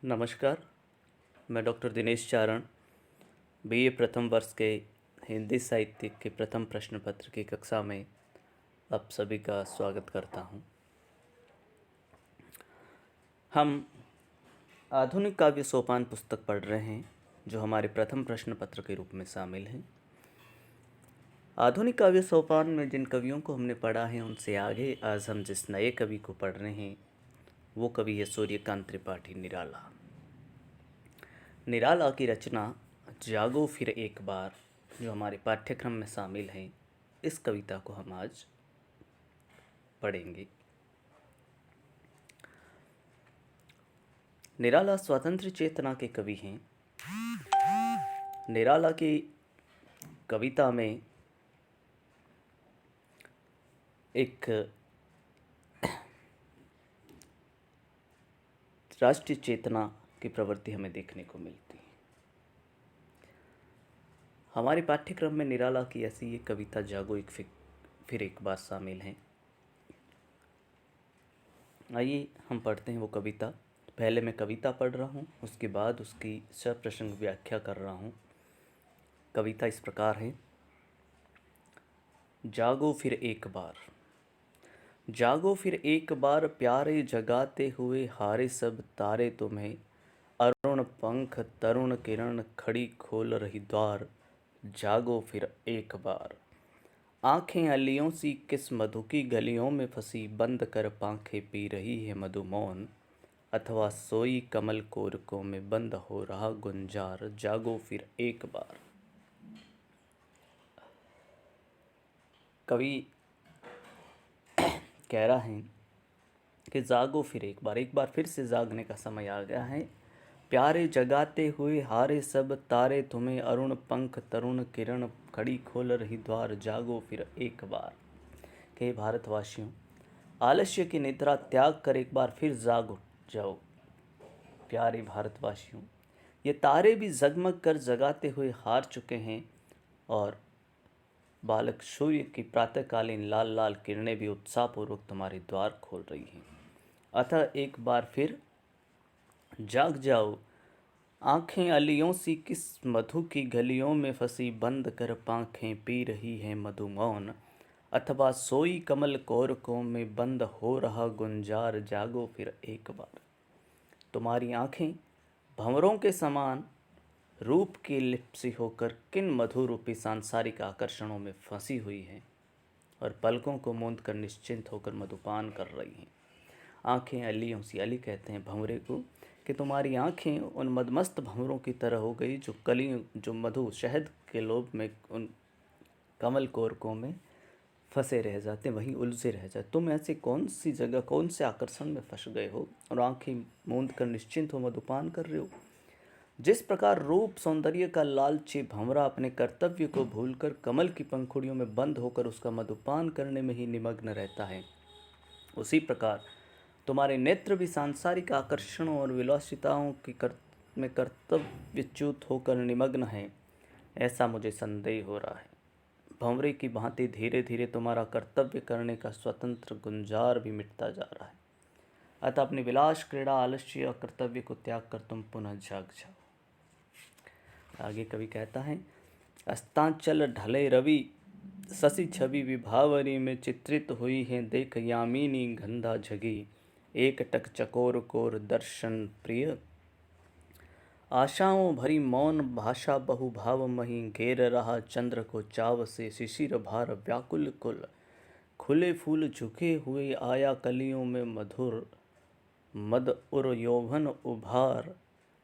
नमस्कार। मैं डॉक्टर दिनेश चारण बीए प्रथम वर्ष के हिंदी साहित्य के प्रथम प्रश्न पत्र की कक्षा में आप सभी का स्वागत करता हूं। हम आधुनिक काव्य सोपान पुस्तक पढ़ रहे हैं जो हमारे प्रथम प्रश्न पत्र के रूप में शामिल है। आधुनिक काव्य सोपान में जिन कवियों को हमने पढ़ा है उनसे आगे आज हम जिस नए कवि को पढ़ रहे हैं वो कवि है सूर्यकांत त्रिपाठी निराला। निराला की रचना जागो फिर एक बार जो हमारे पाठ्यक्रम में शामिल है, इस कविता को हम आज पढ़ेंगे। निराला स्वतंत्र चेतना के कवि हैं। निराला की कविता में एक राष्ट्रीय चेतना की प्रवृत्ति हमें देखने को मिलती है। हमारे पाठ्यक्रम में निराला की ऐसी ये कविता जागो फिर एक बार शामिल है। आइए हम पढ़ते हैं वो कविता। पहले मैं कविता पढ़ रहा हूँ, उसके बाद उसकी सप्रसंग व्याख्या कर रहा हूँ। कविता इस प्रकार है। जागो फिर एक बार। जागो फिर एक बार प्यारे जगाते हुए हारे सब तारे तुम्हें, अरुण पंख तरुण किरण खड़ी खोल रही द्वार। जागो फिर एक बार। आंखें अलियों सी किस मधु की गलियों में फंसी, बंद कर पांखें पी रही है मधुमौन, अथवा सोई कमल कोरकों में बंद हो रहा गुंजार। जागो फिर एक बार। कवि कह रहा है कि जागो फिर एक बार फिर से जागने का समय आ गया है। प्यारे जगाते हुए हारे सब तारे तुम्हें, अरुण पंख तरुण किरण खड़ी खोल रही द्वार। जागो फिर एक बार। के भारतवासियों, आलस्य की निद्रा त्याग कर एक बार फिर जाग उठ जाओ। प्यारे भारतवासियों, ये तारे भी जगमग कर जगाते हुए हार चुके हैं और बालक सूर्य की प्रातःकालीन लाल लाल किरणें भी उत्साहपूर्वक तुम्हारे द्वार खोल रही हैं। अतः एक बार फिर जाग जाओ। आंखें अलियों सी किस मधु की गलियों में फंसी, बंद कर पांखें पी रही है मधुमौन, अथवा सोई कमल कोरकों में बंद हो रहा गुंजार। जागो फिर एक बार। तुम्हारी आंखें भंवरों के समान रूप की लिप्सी होकर किन मधुरूपी सांसारिक आकर्षणों में फंसी हुई हैं और पलकों को मूंद कर निश्चिंत होकर मधुपान कर रही हैं। आंखें अलियों सी, अली कहते हैं भंवरे को, कि तुम्हारी आंखें उन मदमस्त भंवरों की तरह हो गई जो मधु शहद के लोभ में उन कमल कोरकों में फंसे रह जाते, वहीं उलझे रह जाते। तुम ऐसे कौन सी जगह, कौन से आकर्षण में फंस गए हो और आंखें मूंद कर निश्चिंत हो मधुपान कर रहे हो। जिस प्रकार रूप सौंदर्य का लालची भंवरा अपने कर्तव्य को भूलकर कमल की पंखुड़ियों में बंद होकर उसका मधुपान करने में ही निमग्न रहता है, उसी प्रकार तुम्हारे नेत्र भी सांसारिक आकर्षणों और विलासिताओं में कर्तव्यच्युत होकर निमग्न है, ऐसा मुझे संदेह हो रहा है। भंवरे की भांति धीरे धीरे तुम्हारा कर्तव्य करने का स्वतंत्र गुंजार भी मिटता जा रहा है। अतः अपनी विलास क्रीड़ा आलस्य और कर्तव्य को त्याग कर तुम पुनः जाग जाओ। आगे कवि कहता है। अस्तांचल ढले रवि शशि छवि विभावरी में चित्रित हुई है, देख यामिनी गंधा झगी, एक टक चकोर कोर दर्शन प्रिय। आशाओं भरी मौन भाषा बहुभाव मही, घेर रहा चंद्र को चाव से शिशिर भार व्याकुल कुल। खुले फूल झुके हुए आया कलियों में मधुर मद उर यौवन उभार।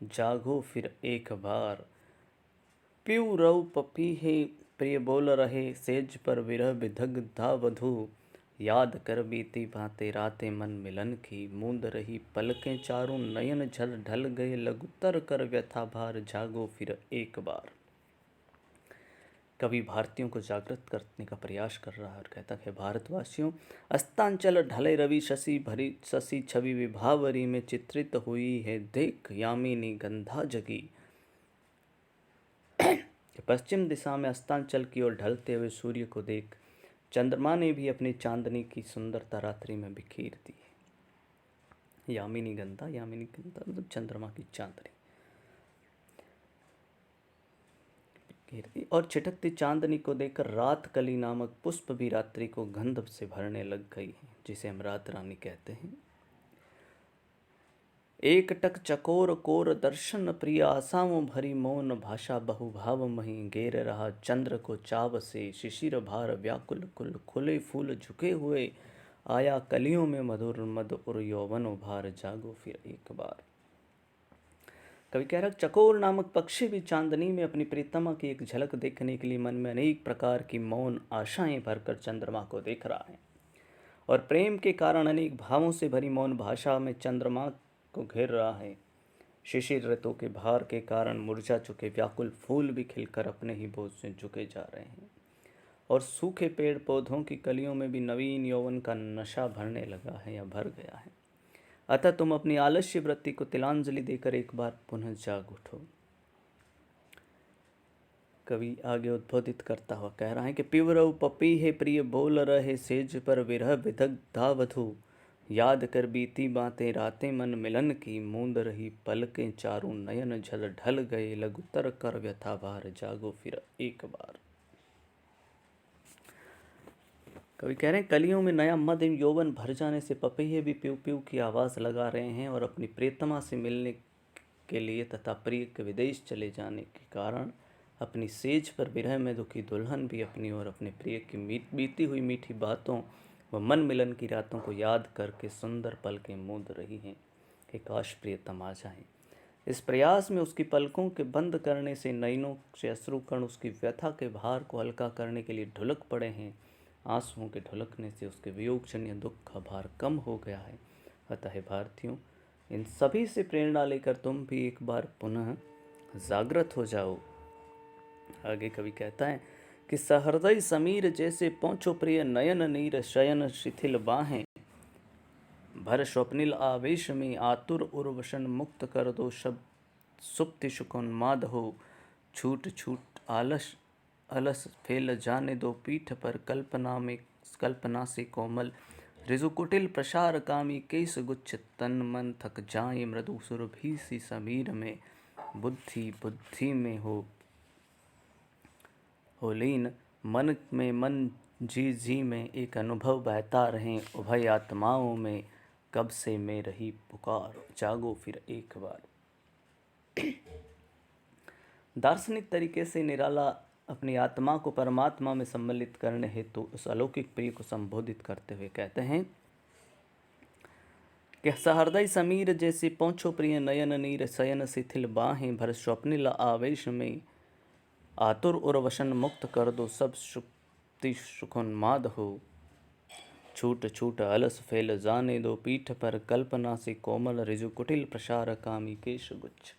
जागो फिर एक बार। पीऊ रऊ पपी है प्रिय बोल रहे, सेज पर विरह विदग्धा वधू। याद कर बीती बातें रातें मन मिलन की, मूंद रही पलकें चारों नयन झल ढल गए, लघुतर कर व्यथा भार। जागो फिर एक बार। कवि भारतीयों को जागृत करने का प्रयास कर रहा है और कहता है, भारतवासियों, अस्तांचल ढले रवि शशि छवि विभावरी में चित्रित हुई है, देख यामिनी गंधा जगी। पश्चिम दिशा में अस्तांचल की ओर ढलते हुए सूर्य को देख चंद्रमा ने भी अपनी चांदनी की सुंदरता रात्रि में बिखेर दी है। यामिनी गंधा, यामिनी गंधा मतलब चंद्रमा की चांदनी। और छिटकती चांदनी को देखकर रात कली नामक पुष्प भी रात्रि को गंध से भरने लग गई है, जिसे हम रात रानी कहते हैं। एक टक चकोर कोर दर्शन प्रिय, आशाओं भरी मौन भाषा बहुभाव मही। घेर रहा चंद्र को चाव से शिशिर भार व्याकुल कुल, खुले फूल झुके हुए आया कलियों में मधुर मद उर यौवन उभार, जागो फिर एक बार। कवि कह रहा चकोर नामक पक्षी भी चांदनी में अपनी प्रीतमा की एक झलक देखने के लिए मन में अनेक प्रकार की मौन आशाएं भरकर चंद्रमा को देख रहा है, और प्रेम के कारण अनेक भावों से भरी मौन भाषा में चंद्रमा को घेर रहा है। शिशिर ऋतु के भार के कारण मुरझा चुके व्याकुल फूल भी खिलकर अपने ही बोझ से झुके जा रहे हैं, और सूखे पेड़ पौधों की कलियों में भी नवीन यौवन का नशा भरने लगा है या भर गया है। अतः तुम अपनी आलस्य वृत्ति को तिलांजलि देकर एक बार पुनः जाग उठो। कवि आगे उद्बोधित करता हुआ कह रहा है कि पिवरव पपी है प्रिय बोल रहे सेज पर विरह विदग्धा वधु, याद कर बीती बातें रातें मन मिलन की, मूंद रही पलकें चारों नयन झल ढल गए, लघुतर कर व्यथा भार, जागो फिर एक बार। कवि कह रहे हैं कलियों में नया मद एवं यौवन भर जाने से पपैये भी प्यू प्यू की आवाज़ लगा रहे हैं, और अपनी प्रियतमा से मिलने के लिए तथा प्रिय के विदेश चले जाने के कारण अपनी सेज पर विरह में दुखी दुल्हन भी अपनी और अपने प्रिय की बीती हुई मीठी बातों व मन मिलन की रातों को याद करके सुंदर पलकें मूंद रही हैं कि काश प्रियतम आ जाएं। इस प्रयास में उसकी पलकों के बंद करने से नयनों से अश्रुकण उसकी व्यथा के भार को हल्का करने के लिए ढुलक पड़े हैं। आंसुओं के ढुलकने से उसके वियोगजन्य दुख का भार कम हो गया है। अतः भारतीयों, इन सभी से प्रेरणा लेकर तुम भी एक बार पुनः जागृत हो जाओ। आगे कवि कहता है कि सहृदय समीर जैसे पहुँचो प्रिय, नयन नीर शयन शिथिल बाहें, भर स्वप्निल आवेश में आतुर उर्वशन, मुक्त कर दो शब्द सुप्ति सुकोन्माद हो, छूट छूट आलस अलस फैल जाने दो पीठ पर, कल्पना से कोमल ऋजुकुटिल प्रसार कामी, केश गुच्छ तन मन थक जाए मृदु सुरभि सी समीर में, बुद्धि बुद्धि में हो लीन, मन में मन जी जी में एक अनुभव बहता रहे, उभय आत्माओं में कब से मैं रही पुकार, जागो फिर एक बार। दार्शनिक तरीके से निराला अपनी आत्मा को परमात्मा में सम्मिलित करने हेतु उस अलौकिक प्रिय को संबोधित करते हुए कहते हैं कि सहृदय समीर जैसे पहुँचो प्रिय, नयन नीर शयन शिथिल बाहें, भर स्वप्निल आवेश में आतुर उर्वशन, मुक्त कर दो सब सुक्ति सुखोन्माद हो, छूट छूट अलस फैल जाने दो पीठ पर, कल्पना से कोमल ऋजु कुटिल प्रसार कामी, केश गुच्छ।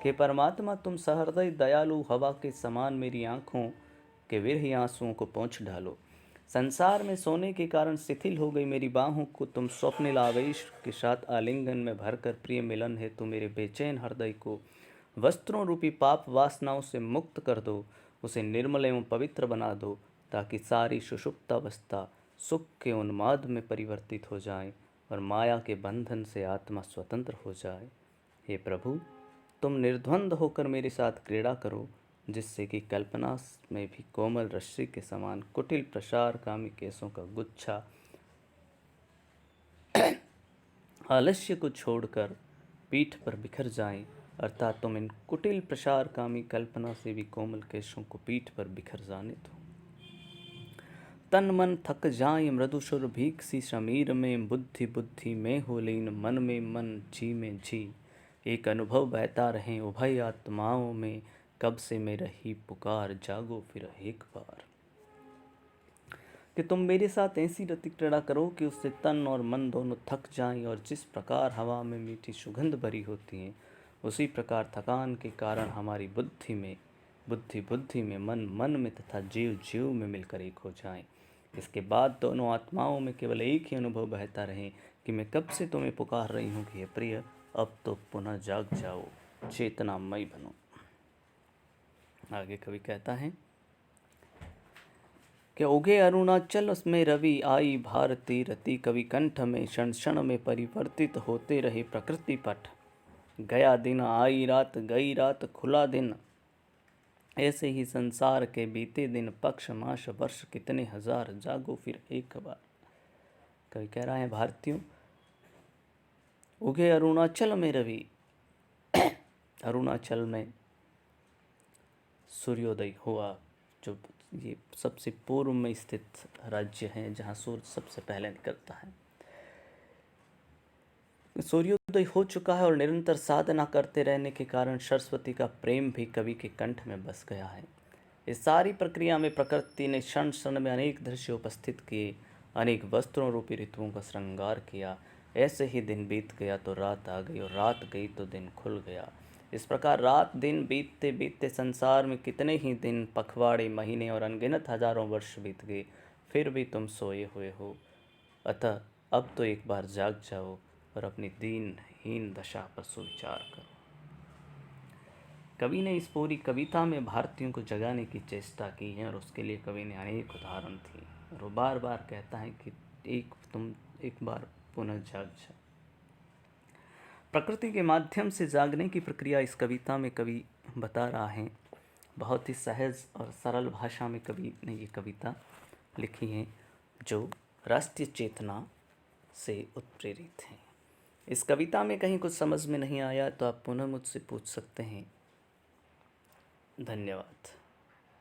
कि परमात्मा तुम सहृदय दयालु हवा के समान मेरी आँखों के विरही आंसुओं को पोंछ डालो। संसार में सोने के कारण शिथिल हो गई मेरी बाहों को तुम स्वप्निल आवेश के साथ आलिंगन में भरकर प्रिय मिलन है तो मेरे बेचैन हृदय को वस्त्रों रूपी पाप वासनाओं से मुक्त कर दो, उसे निर्मल एवं पवित्र बना दो, ताकि सारी सुषुप्त अवस्था सुख के उन्माद में परिवर्तित हो जाए और माया के बंधन से आत्मा स्वतंत्र हो जाए। हे प्रभु, तुम निर्द्वंद होकर मेरे साथ क्रीड़ा करो, जिससे कि कल्पना में भी कोमल रस्सी के समान कुटिल प्रसार कामी केसों का गुच्छा आलस्य को छोड़कर पीठ पर बिखर जाए, अर्थात तुम इन कुटिल प्रसार कामी कल्पना से भी कोमल केशों को पीठ पर बिखर जाने दो। तन मन थक जाए मृदुसुर भीख सी समीर में, बुद्धि बुद्धि में हो लीन, मन में मन जी में जी, एक अनुभव बहता रहे उभय आत्माओं में, कब से मैं रही पुकार, जागो फिर एक बार। कि तुम मेरे साथ ऐसी रति क्रीड़ा करो कि उससे तन और मन दोनों थक जाएं, और जिस प्रकार हवा में मीठी सुगंध भरी होती है, उसी प्रकार थकान के कारण हमारी बुद्धि बुद्धि में मन मन में तथा जीव जीव में मिलकर एक हो जाएं। इसके बाद दोनों आत्माओं में केवल एक ही अनुभव बहता रहे कि मैं कब से तुम्हें पुकार रही हूँ कि हे प्रिय, अब तो पुनः जाग जाओ, चेतनामय बनो। आगे कवि कहता है कि उगे अरुणाचल में रवि आई भारती रति, कवि कंठ में क्षण क्षण में परिवर्तित होते रहे प्रकृति पट। गया दिन आई रात, गई रात खुला दिन, ऐसे ही संसार के बीते दिन, पक्ष मास वर्ष कितने हजार, जागो फिर एक बार। कवि कह रहा है भारतीयों, उगे अरुणाचल में रवि, अरुणाचल में सूर्योदय हुआ, जो ये सबसे पूर्व में स्थित राज्य है जहाँ सूर्य सबसे पहले निकलता है। सूर्योदय हो चुका है और निरंतर साधना करते रहने के कारण सरस्वती का प्रेम भी कवि के कंठ में बस गया है। इस सारी प्रक्रिया में प्रकृति ने क्षण क्षण में अनेक दृश्य उपस्थित किए, अनेक वस्त्रों रूपी ऋतुओं का श्रृंगार किया। ऐसे ही दिन बीत गया तो रात आ गई, और रात गई तो दिन खुल गया। इस प्रकार रात दिन बीतते बीतते संसार में कितने ही दिन, पखवाड़े, महीने और अनगिनत हजारों वर्ष बीत गए, फिर भी तुम सोए हुए हो। अतः अब तो एक बार जाग जाओ और अपनी दीनहीन दशा पर सुविचार करो। कवि ने इस पूरी कविता में भारतीयों को जगाने की चेष्टा की है, और उसके लिए कवि ने अनेक उदाहरण दिए, और वो बार बार कहता है कि तुम एक बार पुनः जाग जाओ। प्रकृति के माध्यम से जागने की प्रक्रिया इस कविता में कवि बता रहा है। बहुत ही सहज और सरल भाषा में कवि ने ये कविता लिखी है, जो राष्ट्रीय चेतना से उत्प्रेरित है। इस कविता में कहीं कुछ समझ में नहीं आया तो आप पुनः मुझसे पूछ सकते हैं। धन्यवाद।